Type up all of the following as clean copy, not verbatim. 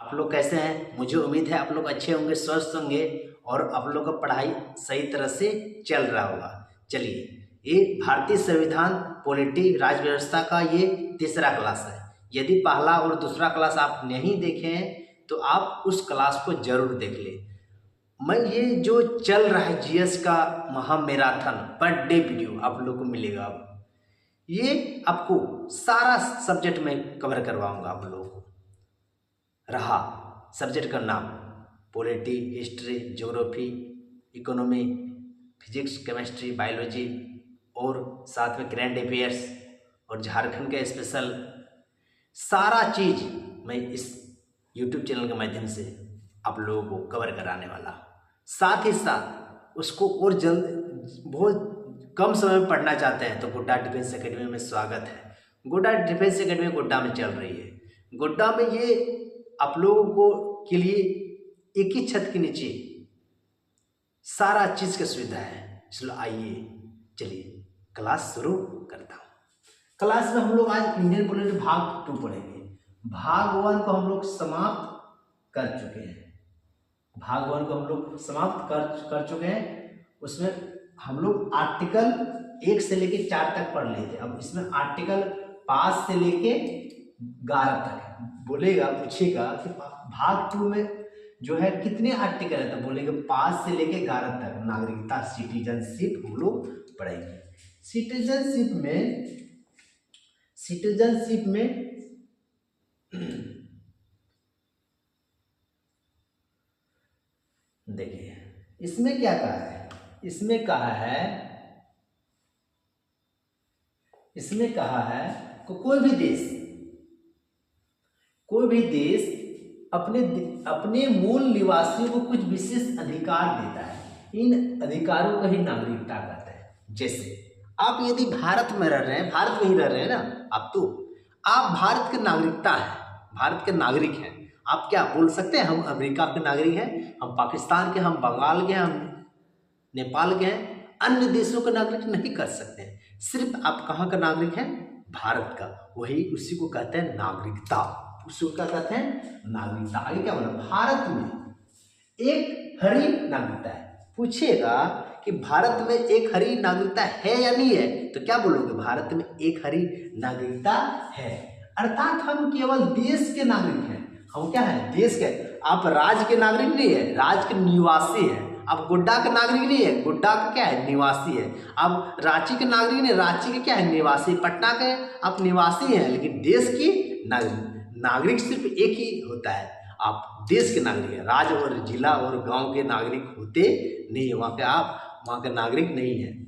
आप लोग कैसे हैं? मुझे उम्मीद है आप लोग अच्छे होंगे, स्वस्थ होंगे और आप लोग का पढ़ाई सही तरह से चल रहा होगा। चलिए, ये भारतीय संविधान पॉलिटी राज व्यवस्था का ये तीसरा क्लास है। यदि पहला और दूसरा क्लास आप नहीं देखे हैं तो आप उस क्लास को जरूर देख लें। मैं ये जो चल रहा है जीएस का महामैराथन पर डे वीडियो आप लोग को मिलेगा। अब ये आपको सारा सब्जेक्ट में कवर करवाऊंगा आप लोगों को। रहा सब्जेक्ट का नाम polity, history, geography, economy, physics, chemistry, biology और साथ में करंट अफेयर्स और झारखंड के स्पेशल सारा चीज़ मैं इस यूट्यूब चैनल के माध्यम से आप लोगों को कवर कराने वाला हूँ। साथ ही साथ उसको और जल्द बहुत कम समय में पढ़ना चाहते हैं तो गोड्डा डिफेंस एकेडमी में स्वागत है। गोड्डा डिफेंस एकेडमी गोड्डा में चल रही है। गोड्डा में ये आप लोगों को के लिए एक ही छत के नीचे सारा चीज़ की सुविधा है। इसलिए आइए, चलिए क्लास शुरू करता हूँ। क्लास में हम लोग आज इंडियन पॉलिटी भाग 2 पढ़ेंगे। भाग 1 को हम लोग समाप्त कर चुके हैं। भाग 1 को हम लोग समाप्त कर चुके हैं। उसमें हम लोग आर्टिकल 1 से लेके 4 तक पढ़ लिए थे। अब इसमें आर्टिकल 5 से लेके 11 तक बोलेगा, पूछेगा कि भाग 2 में जो है कितने आर्टिकल है, तो बोलेंगे 5 से लेके 11 तक। नागरिकता, सिटीजनशिप हम लोग पढ़ेंगे। सिटीजनशिप में देखिए इसमें क्या कहा है। इसमें कहा है कि कोई भी देश अपने मूल निवासियों को कुछ विशेष अधिकार देता है। इन अधिकारों को ही नागरिकता कहते हैं। जैसे आप यदि भारत में रह रहे हैं, भारत में ही रह रहे हैं ना, आप भारत के नागरिकता है, भारत के नागरिक हैं। आप क्या बोल सकते हैं हम अमेरिका के नागरिक हैं, हम पाकिस्तान के, हम बंगाल के, हम नेपाल के हैं। अन्य देशों के नागरिक नहीं कर सकते हैं। सिर्फ आप कहाँ का नागरिक हैं? भारत का। वही उसी को कहते हैं नागरिकता। उसको क्या कहते हैं? नागरिकता। आगे क्या बोला? भारत में एक हरी नागरिकता है। पूछेगा कि भारत में एक हरी नागरिकता है या नहीं है, तो क्या बोलोगे? भारत में एक हरी नागरिकता है। अर्थात हम केवल देश के नागरिक हैं। हम क्या है? देश के। आप राज्य के नागरिक नहीं है, राज्य के निवासी है। आप गोड्डा के नागरिक नहीं है, गोड्डा का क्या है? निवासी है। आप रांची के नागरिक नहीं, रांची के क्या है? निवासी। पटना के आप निवासी हैं, लेकिन देश की नागरिक सिर्फ एक ही होता है। आप देश के नागरिक हैं। राज्य और जिला और गांव के नागरिक होते नहीं है। वहां पे आप वहां के नागरिक नहीं है।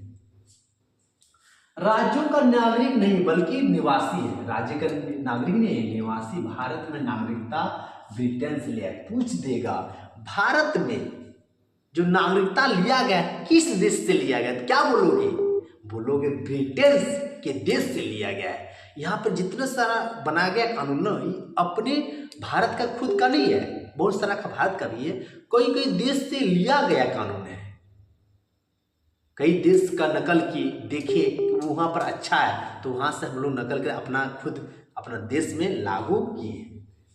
राज्यों का नागरिक नहीं बल्कि निवासी है। राज्य का नागरिक नहीं है, निवासी। भारत में नागरिकता ब्रिटेन से लिया। पूछ देगा भारत में जो नागरिकता लिया गया किस देश से लिया गया, तो क्या बोलोगे? बोलोगे ब्रिटेन के देश से लिया गया है। यहाँ पर जितना सारा बनाया गया कानून ना, अपने भारत का खुद का नहीं है, बहुत सारा का भारत का भी है। कोई देश से लिया गया कानून है। कई देश का नकल की, देखे वहां पर अच्छा है तो वहां से हम लोग नकल कर अपना देश में लागू किए।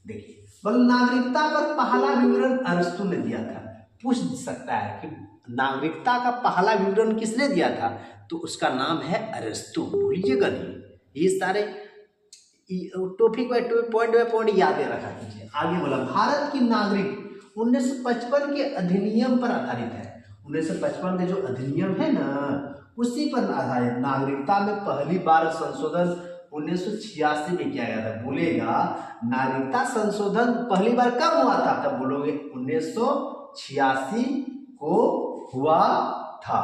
देखिए नागरिकता पर पहला विवरण अरस्तु ने दिया था। पूछ सकता है कि नागरिकता का पहला विवरण किसने दिया था, तो उसका नाम है अरस्तु। भूलिएगा नहीं। ये सारे टॉपिक पॉइंट बाय पॉइंट याद रखा कीजिए। आगे बोला भारत की नागरिक 1955 के अधिनियम पर आधारित है। 1955 के जो अधिनियम है ना, उसी पर आधारित। नागरिकता में पहली बार संशोधन 1986 में किया गया था। बोलेगा नागरिकता संशोधन पहली बार कब हुआ था, तब बोलोगे 1986 को हुआ था।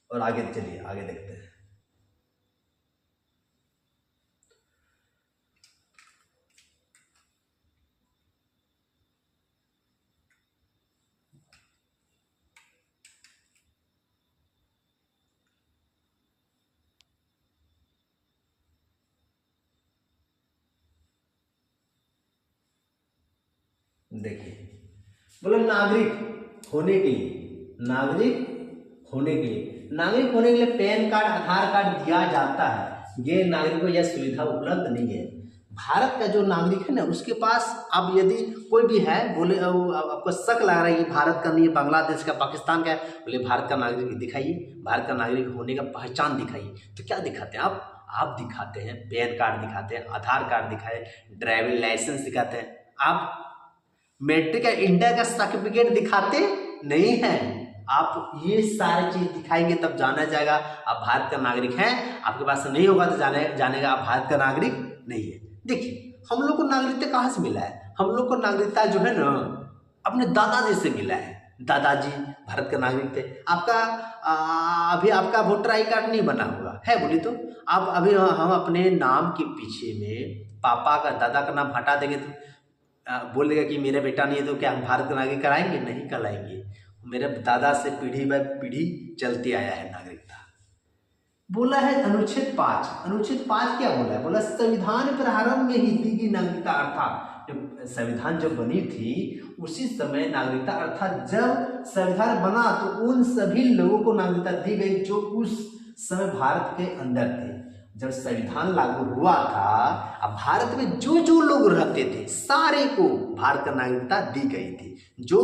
और आगे चलिए, आगे देखते हैं। देखिए बोले नागरिक होने के लिए पैन कार्ड, आधार कार्ड दिया जाता है। ये नागरिक को यह सुविधा उपलब्ध नहीं है। भारत का जो नागरिक है ना उसके पास अब यदि कोई भी है बोले आपको शक लग रहा है कि भारत का नहीं है, बांग्लादेश का, पाकिस्तान का है, बोले भारत का नागरिक दिखाइए, भारत का नागरिक होने का पहचान दिखाइए। तो क्या दिखाते हैं आप दिखाते हैं पैन कार्ड दिखाते हैं, आधार कार्ड दिखाए, ड्राइविंग लाइसेंस दिखाते हैं। आप मैट्रिक या इंटर का सर्टिफिकेट दिखाते नहीं हैं। आप ये सारी चीज दिखाएंगे तब जाना जाएगा आप भारत का नागरिक हैं। आपके पास नहीं होगा तो जानेगा आप भारत का नागरिक नहीं है। देखिए हम लोग को नागरिकता कहाँ से मिला है? हम लोग को नागरिकता जो है ना अपने दादाजी से मिला है। दादाजी भारत के नागरिक थे। आपका अभी आपका वोटर आई कार्ड नहीं बना हुआ है बोली तो आप अभी हम अपने नाम के पीछे में पापा का दादा का नाम हटा देंगे तो बोल देगा कि मेरा बेटा नहीं है तो क्या हम भारत का नागरिक कराएंगे? नहीं कराएंगे। मेरे दादा से पीढ़ी बाय पीढ़ी चलती आया है नागरिकता। बोला है अनुच्छेद 5। अनुच्छेद 5 क्या बोला है? बोला संविधान प्रारंभ में ही दी गई नागरिकता, अर्थात जब संविधान जब बनी थी उसी समय नागरिकता, अर्थात जब संविधान बना तो उन सभी लोगों को नागरिकता दी गई जो उस समय भारत के अंदर थे। जब संविधान लागू हुआ था अब भारत में जो जो लोग रहते थे सारे को भारत का नागरिकता दी गई थी, जो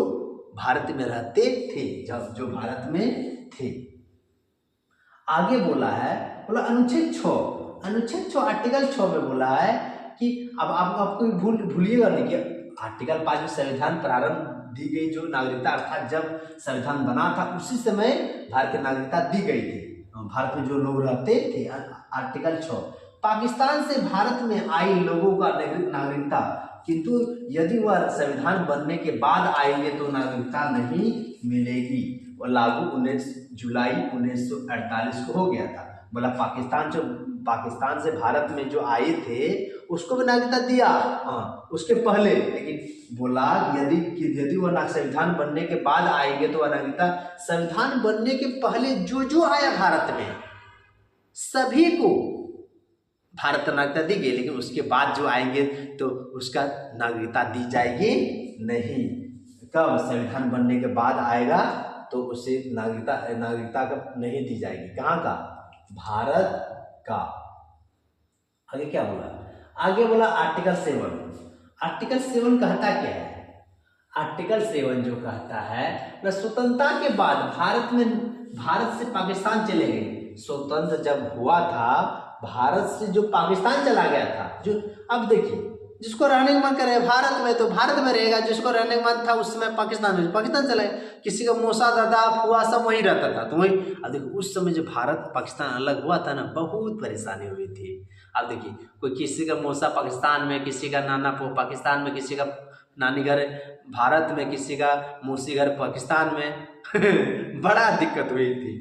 भारत में रहते थे, जब जो भारत में थे। आगे बोला है, बोला अनुच्छेद 6 आर्टिकल 6 में बोला है कि अब आपको भूलिएगा नहीं कि आर्टिकल 5 में संविधान प्रारंभ दी गई जो नागरिकता, अर्थात जब संविधान बना था उसी समय भारत की नागरिकता दी गई थी, भारत में जो लोग रहते थे। आर्टिकल 6 पाकिस्तान से भारत में आई लोगों का नागरिकता, किंतु यदि वह संविधान बनने के बाद आएंगे तो नागरिकता नहीं मिलेगी। और लागू 19 जुलाई 1948 को हो गया था। बोला पाकिस्तान से भारत में जो आए थे उसको भी नागरिकता दिया, उसके पहले, लेकिन बोला यदि वह संविधान बनने के बाद आएंगे तो वह नागरिकता, संविधान बनने के पहले जो आया भारत में सभी को भारत का नागरिकता दी गई, लेकिन उसके बाद जो आएंगे तो उसका नागरिकता दी जाएगी नहीं। कब संविधान बनने के बाद आएगा तो उसे नागरिकता का नहीं दी जाएगी। कहाँ का? भारत का। आगे क्या बोला? आगे बोला आर्टिकल 7। आर्टिकल 7 कहता क्या है? आर्टिकल 7 जो कहता है स्वतंत्रता के बाद भारत से पाकिस्तान चले गए। स्वतंत्र जब हुआ था भारत से जो पाकिस्तान चला गया था, जो अब देखिए जिसको रहने का मन करे भारत में तो भारत में रहेगा, जिसको रहने का मन था उस समय पाकिस्तान में पाकिस्तान चला गया। किसी का मौसा दादा फुआ सब वहीं रहता था तो वहीं। अब देखो उस समय जो भारत पाकिस्तान अलग हुआ था ना बहुत परेशानी हुई थी। अब देखिए कोई किसी का मौसा पाकिस्तान में, किसी का नाना पाकिस्तान में, किसी का नानी घर भारत में, किसी का मौसी घर पाकिस्तान में बड़ा दिक्कत हुई थी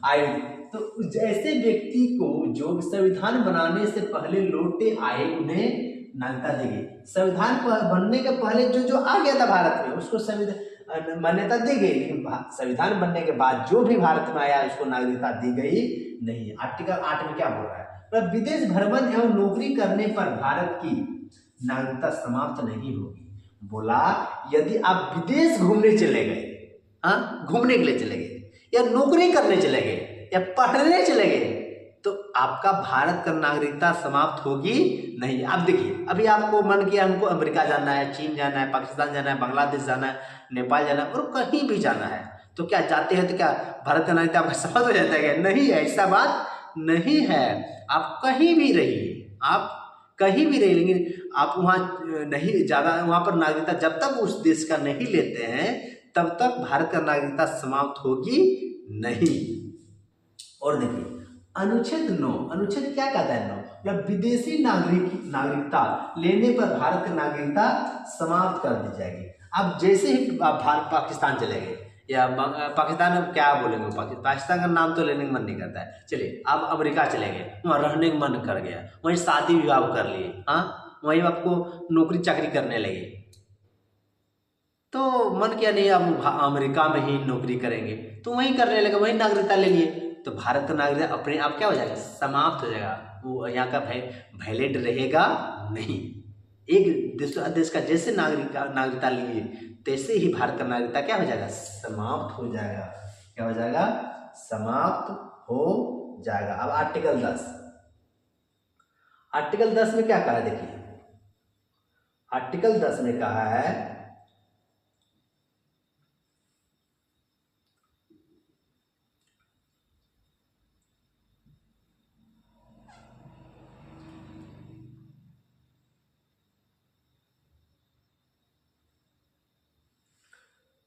आई। तो जैसे व्यक्ति को जो संविधान बनाने से पहले लौटे आए उन्हें नागरिकता दी गई। संविधान बनने के पहले जो आ गया था भारत में उसको संविधान मान्यता दी गई, लेकिन संविधान बनने के बाद जो भी भारत में आया उसको नागरिकता दी गई नहीं। आर्टिकल 8 में क्या बोल रहा है? विदेश भ्रमण एवं नौकरी करने पर भारत की नागरिकता समाप्त नहीं होगी। बोला यदि आप विदेश घूमने चले गए, घूमने के लिए चले गए या नौकरी करने चले गए या पढ़ने चले गए तो आपका भारत का नागरिकता समाप्त होगी नहीं। अब देखिए अभी आपको मन किया हमको अमेरिका जाना है, चीन जाना है, पाकिस्तान जाना है, बांग्लादेश जाना है, नेपाल जाना है और कहीं भी जाना है तो क्या जाते हैं तो क्या भारत का नागरिकता आपका समाप्त हो जाता है? नहीं, ऐसा बात नहीं है। आप कहीं भी रहिए, आप कहीं भी रहिए, लेकिन आप वहाँ नहीं ज़्यादा वहाँ पर नागरिकता जब तक उस देश का नहीं लेते हैं तब तक भारत का नागरिकता समाप्त होगी नहीं। और देखिए अनुच्छेद 9, अनुच्छेद क्या कहता है? 9 मतलब विदेशी नागरिकता लेने पर भारत की नागरिकता समाप्त कर दी जाएगी। अब जैसे ही भारत पाकिस्तान चले गए या पाकिस्तान में क्या बोलेंगे, पाकिस्तान का नाम तो लेने का मन नहीं करता है। चलिए अब अमेरिका चले गए, वहाँ रहने का मन कर गया, वहीं शादी विवाह कर लिए, वहीं आपको नौकरी चाकरी करने लगे तो मन किया नहीं अब अमेरिका में ही नौकरी करेंगे तो वहीं करने लगे, वहीं नागरिकता ले लिए तो भारत का नागरिकता अपने आप क्या हो जाएगा? समाप्त हो जाएगा। वो यहाँ का वैलिड रहेगा नहीं। एक देश का जैसे नागरिकता लिए तैसे ही भारत का नागरिकता क्या हो जाएगा? समाप्त हो जाएगा। क्या हो जाएगा? समाप्त हो जाएगा। अब आर्टिकल 10, आर्टिकल 10 में क्या कहा है? देखिए आर्टिकल 10 में कहा है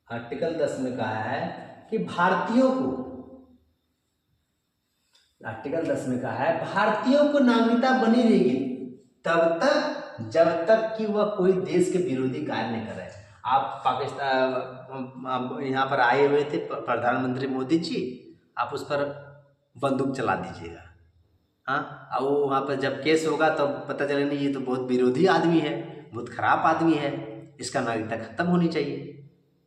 आर्टिकल 10 में कहा है कि भारतीयों को, आर्टिकल 10 में कहा है भारतीयों को नागरिकता बनी रहेगी तब तक जब तक कि वह कोई देश के विरोधी कार्य नहीं कर रहे। आप पाकिस्तान यहाँ पर आए हुए थे प्रधानमंत्री मोदी जी, आप उस पर बंदूक चला दीजिएगा, हाँ, अब वो वहाँ पर जब केस होगा तब तो पता चले नहीं ये तो बहुत विरोधी आदमी है, बहुत खराब आदमी है, इसका नागरिकता खत्म होनी चाहिए,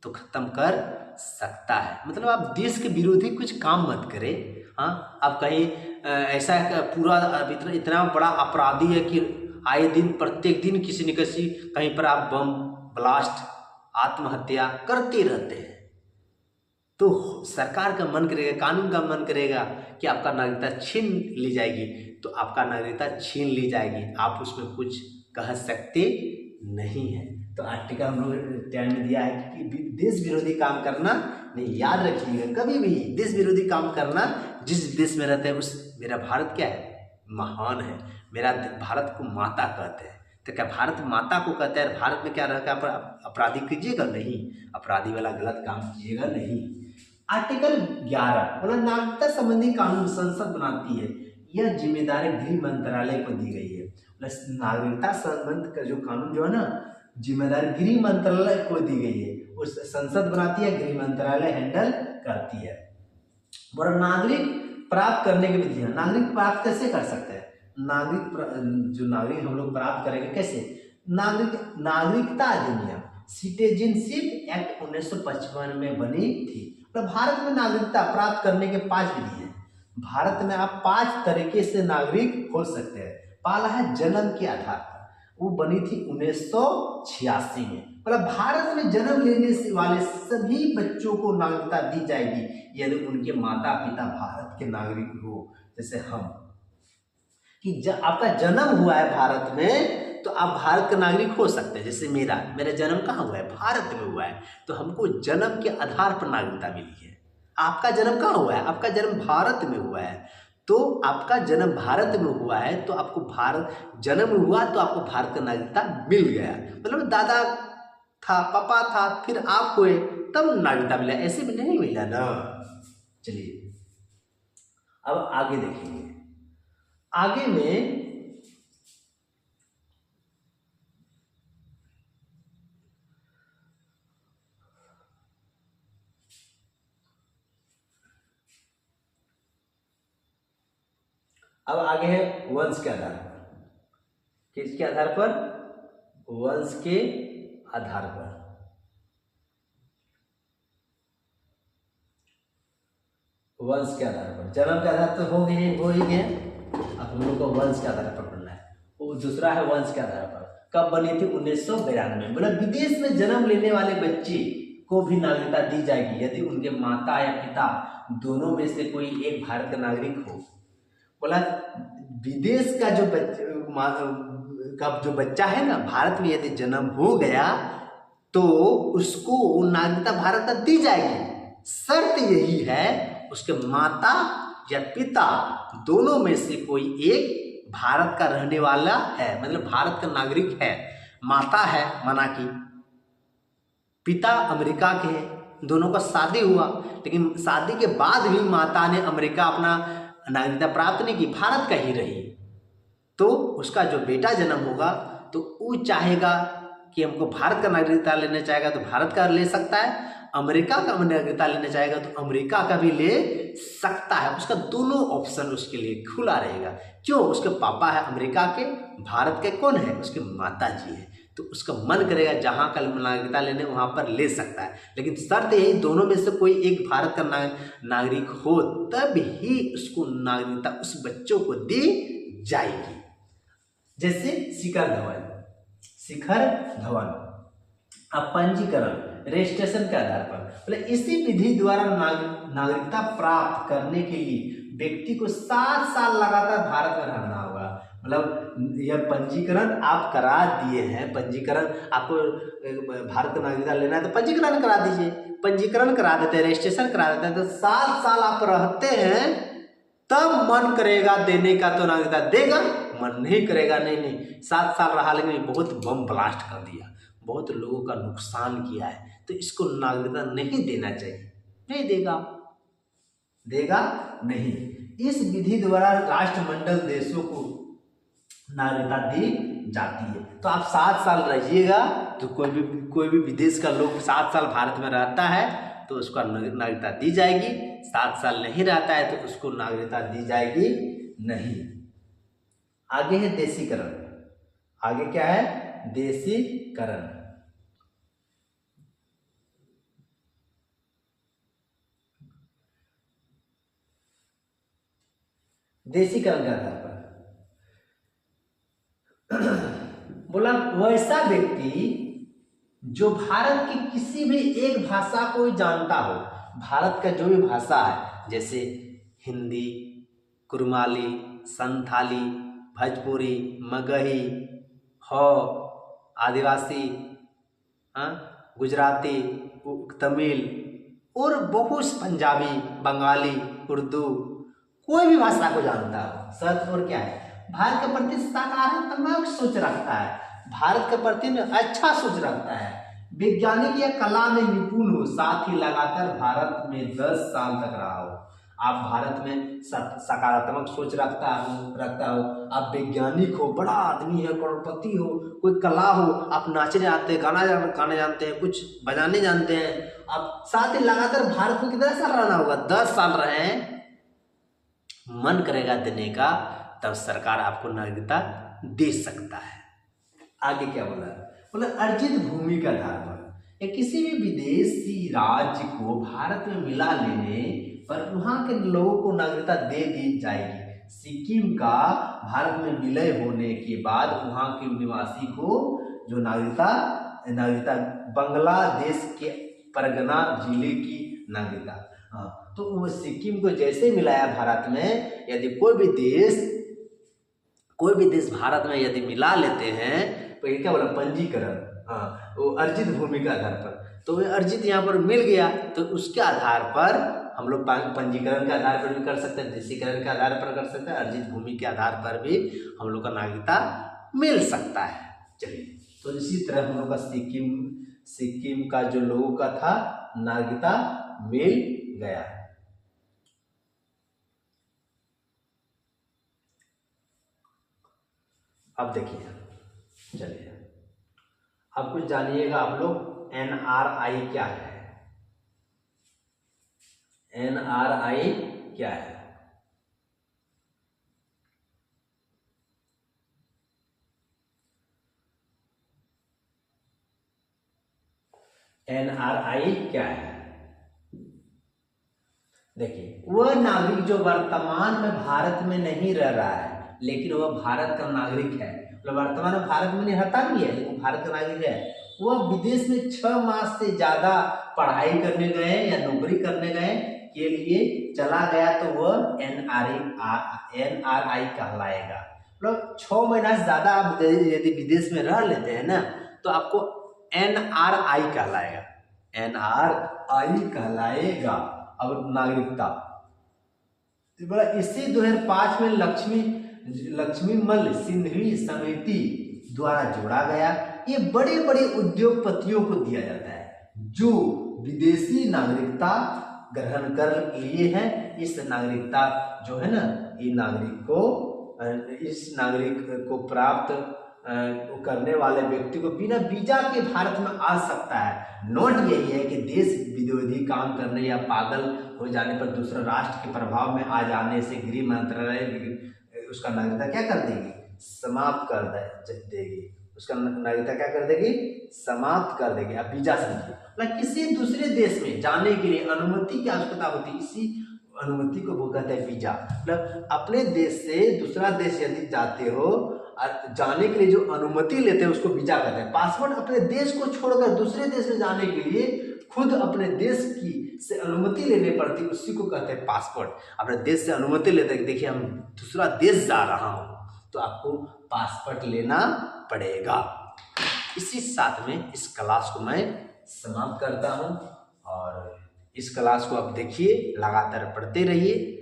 तो खत्म कर सकता है। मतलब आप देश के विरोधी कुछ काम मत करें। हाँ, अब कहीं ऐसा पूरा इतना बड़ा अपराधी है कि आए दिन प्रत्येक दिन किसी न किसी कहीं पर आप बम ब्लास्ट आत्महत्या करते रहते हैं, तो सरकार का मन करेगा, कानून का मन करेगा कि आपका नागरिकता छीन ली जाएगी, तो आपका नागरिकता छीन ली जाएगी, आप उसमें कुछ कह सकते नहीं है। तो आर्टिकल हम लोग 10 में दिया है कि देश विरोधी काम करना नहीं, याद रखिएगा कभी भी देश विरोधी काम करना, जिस देश में रहते हैं उस, मेरा भारत क्या है, महान है, मेरा भारत को माता कहते हैं, तो क्या भारत माता को कहते हैं, भारत में क्या रहता है, अपराधी कीजिएगा नहीं, अपराधी वाला गलत काम कीजिएगा नहीं। आर्टिकल 11 मतलब नागरिकता संबंधी कानून संसद बनाती है, यह जिम्मेदारी गृह मंत्रालय को दी गई है। नागरिकता संबंध का जो कानून जो है ना, जिम्मेदारी गृह मंत्रालय को दी गई है, उस संसद बनाती है, गृह मंत्रालय हैंडल करती है। और नागरिक प्राप्त करने की विधि, नागरिक प्राप्त कैसे कर सकते हैं, जो नागरिक हम लोग प्राप्त करेंगे कैसे, नागरिकता अधिनियम सिटीजनशिप एक्ट 1955 में बनी थी। तो भारत में नागरिकता प्राप्त करने के 5 विधि हैं। भारत में आप 5 तरीके से नागरिक हो सकते हैं। पहला है जन्म के आधार पर, वो बनी थी 1986 में, मतलब भारत में जन्म लेने वाले सभी बच्चों को नागरिकता दी जाएगी यदि उनके माता पिता भारत के नागरिक हो। जैसे हम कि आपका जन्म हुआ है भारत में तो आप भारत का नागरिक हो सकते हैं। जैसे मेरा जन्म कहाँ हुआ है, भारत में हुआ है, तो हमको जन्म के आधार पर नागरिकता मिली है। आपका जन्म कहाँ हुआ है, आपका जन्म भारत में हुआ है, तो आपका जन्म भारत में हुआ है तो आपको भारत जन्म हुआ तो आपको भारत का नागरिकता मिल गया। मतलब दादा था, पापा था, फिर आप हुए तब नागरिकता मिला, ऐसे भी नहीं मिला ना। चलिए अब आगे देखेंगे, आगे में अब आगे है वंश के आधार पर। किसके आधार पर, वंश के आधार पर। वंश के आधार पर, जन्म के आधार तो हो ही गए, अब हम लोग को वंश के आधार पर पढ़ना है। वो दूसरा है वंश के आधार पर, कब बनी थी, 1992 में। मतलब विदेश में जन्म लेने वाले बच्चे को भी नागरिकता दी जाएगी यदि उनके माता या पिता दोनों में से कोई एक भारत का नागरिक हो। बोला विदेश का जो बच्चा है ना, भारत में यदि जन्म हो गया तो उसको नागरिकता भारत का दी जाएगी। शर्त यही है उसके माता या पिता दोनों में से कोई एक भारत का रहने वाला है, मतलब भारत का नागरिक है। माता है माना कि पिता अमेरिका के हैं, दोनों का शादी हुआ, लेकिन शादी के बाद भी माता ने अमेरिका अपना नागरिकता प्राप्त नहीं की, भारत का ही रही, तो उसका जो बेटा जन्म होगा तो वो चाहेगा कि हमको भारत का नागरिकता लेना चाहेगा तो भारत का ले सकता है, अमेरिका का नागरिकता लेना चाहेगा तो अमेरिका का भी ले सकता है। उसका दोनों ऑप्शन उसके लिए खुला रहेगा। क्यों, उसके पापा है अमेरिका के, भारत के कौन है, उसके माता जी है, तो उसका मन करेगा जहाँ का नागरिकता लेने वहाँ पर ले सकता है। लेकिन शर्त यही दोनों में से कोई एक भारत का नागरिक हो तब ही उसको नागरिकता उस बच्चों को दी जाएगी। जैसे शिखर धवन अब पंजीकरण रजिस्ट्रेशन के आधार पर, मतलब इसी विधि द्वारा नागरिकता प्राप्त करने के लिए व्यक्ति को 7 साल लगातार भारत में रहना होगा। मतलब यह पंजीकरण आप करा दिए हैं, पंजीकरण आपको भारत का नागरिकता लेना है तो पंजीकरण करा दीजिए, पंजीकरण करा देते हैं, रजिस्ट्रेशन करा देते हैं, तो 7 साल आप रहते हैं, तब मन करेगा देने का तो नागरिकता देगा, मन नहीं करेगा नहीं। 7 साल रहा लेकिन बहुत बम ब्लास्ट कर दिया, बहुत लोगों का नुकसान किया है, तो इसको नागरिकता नहीं देना चाहिए, नहीं देगा, देगा नहीं। इस विधि द्वारा राष्ट्रमंडल देशों को नागरिकता दी जाती है। तो आप 7 साल रहिएगा, तो कोई भी विदेश का लोग 7 साल भारत में रहता है तो उसको नागरिकता दी जाएगी, 7 साल नहीं रहता है तो उसको नागरिकता दी जाएगी नहीं। आगे है देशीकरण, आगे क्या है, देशीकरण। देशीकरण के आधार पर बोला वैसा व्यक्ति जो भारत की किसी भी एक भाषा को जानता हो, भारत का जो भी भाषा है जैसे हिंदी, कुरमाली, संथाली, भोजपुरी, मगही, हो, आदिवासी, गुजराती, तमिल और बहुत पंजाबी, बंगाली, उर्दू, कोई भी भाषा को जानता हो, सच और क्या है, भारत के प्रति सकारात्मक सोच रखता है, भारत के प्रति अच्छा सोच रखता है, वैज्ञानिक या कला में निपुण हो, साथ ही लगातार भारत में 10 साल तक रहा हो। आप भारत में सकारात्मक सोच रखता हो, आप वैज्ञानिक हो, बड़ा आदमी है, करोड़पति हो, कोई कला हो, आप नाचने आते हैं, गाना जानते हैं, कुछ बजाने जानते हैं, आप साथ ही लगातार भारत में कितना साल रहना होगा, 10 साल रहे हैं, मन करेगा देने का तब सरकार आपको नागरिकता दे सकता है। आगे क्या बोला अर्जित भूमि के आधार पर या किसी भी विदेशी राज्य को भारत में मिला लेने पर वहां के लोगों को नागरिकता दे दी जाएगी। सिक्किम का भारत में विलय होने के बाद वहां के निवासी को जो नागरिकता बांग्लादेश के परगना जिले की नागरिकता, तो वो सिक्किम को जैसे मिलाया भारत में, यदि कोई भी देश भारत में यदि मिला लेते हैं तो ये क्या बोला पंजीकरण, वो अर्जित भूमि के आधार पर, तो वे अर्जित यहाँ पर मिल गया तो उसके आधार पर हम लोग पंजीकरण के आधार पर भी कर सकते हैं, देशीकरण के आधार पर कर सकते हैं, अर्जित भूमि के आधार पर भी हम लोग का नागरिकता मिल सकता है। चलिए, तो इसी तरह हम लोग का सिक्किम का जो लोगों का था नागरिकता मिल गया। अब देखिए, चलिए अब कुछ जानिएगा आप लोग NRI क्या है। NRI क्या है? NRI क्या है? देखिए, वह नागरिक जो वर्तमान में भारत में नहीं रह रहा है लेकिन वह भारत का नागरिक है, मतलब वर्तमान में भारत में नहीं रहता भी है लेकिन भारत का नागरिक है, वह विदेश में 6 मास से ज्यादा पढ़ाई करने गए या नौकरी करने गए के लिए चला गया तो वह NRI कहलाएगा। मतलब 6 महीना से ज्यादा आप यदि विदेश में रह लेते हैं ना तो आपको NRI कहलाएगा, NRI कहलाएगा। अब नागरिकता इसी 2005 में लक्ष्मीमल सिंघवी समिति द्वारा जोड़ा गया। ये बड़े बड़े उद्योगपतियों को दिया जाता है जो विदेशी नागरिकता ग्रहण कर लिए हैं। इस नागरिकता जो है ना, इस नागरिक को प्राप्त करने वाले व्यक्ति को बिना वीजा के भारत में आ सकता है। नोट यही है कि देश विरोधी काम करने या पागल हो जाने पर दूसरा राष्ट्र के प्रभाव में आ जाने से गृह मंत्रालय उसका नागरिकता क्या कर देगी, समाप्त कर देगी, उसका नागरिकता क्या कर देगी, समाप्त कर देगी। अब वीजा समझिए, मतलब किसी दूसरे देश में जाने के लिए अनुमति की आवश्यकता होती है, इसी अनुमति को वो कहते हैं वीजा। मतलब अपने देश से दूसरा देश यदि जाते हो जाने के लिए जो अनुमति लेते हैं उसको वीजा कहते हैं। पासपोर्ट अपने देश को छोड़कर दूसरे देश में जाने के लिए खुद अपने देश की से अनुमति लेने पड़ती है, उसी को कहते हैं पासपोर्ट। अपने देश से अनुमति लेते हैं कि देखिए हम दूसरा देश जा रहा हूँ, तो आपको पासपोर्ट लेना पड़ेगा। इसी साथ में इस क्लास को मैं समाप्त करता हूँ और इस क्लास को आप देखिए, लगातार पढ़ते रहिए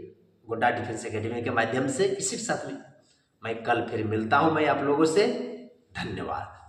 गोड्डा डिफेंस एकेडमी के माध्यम से। इसी के साथ में मैं कल फिर मिलता हूँ मैं आप लोगों से। धन्यवाद।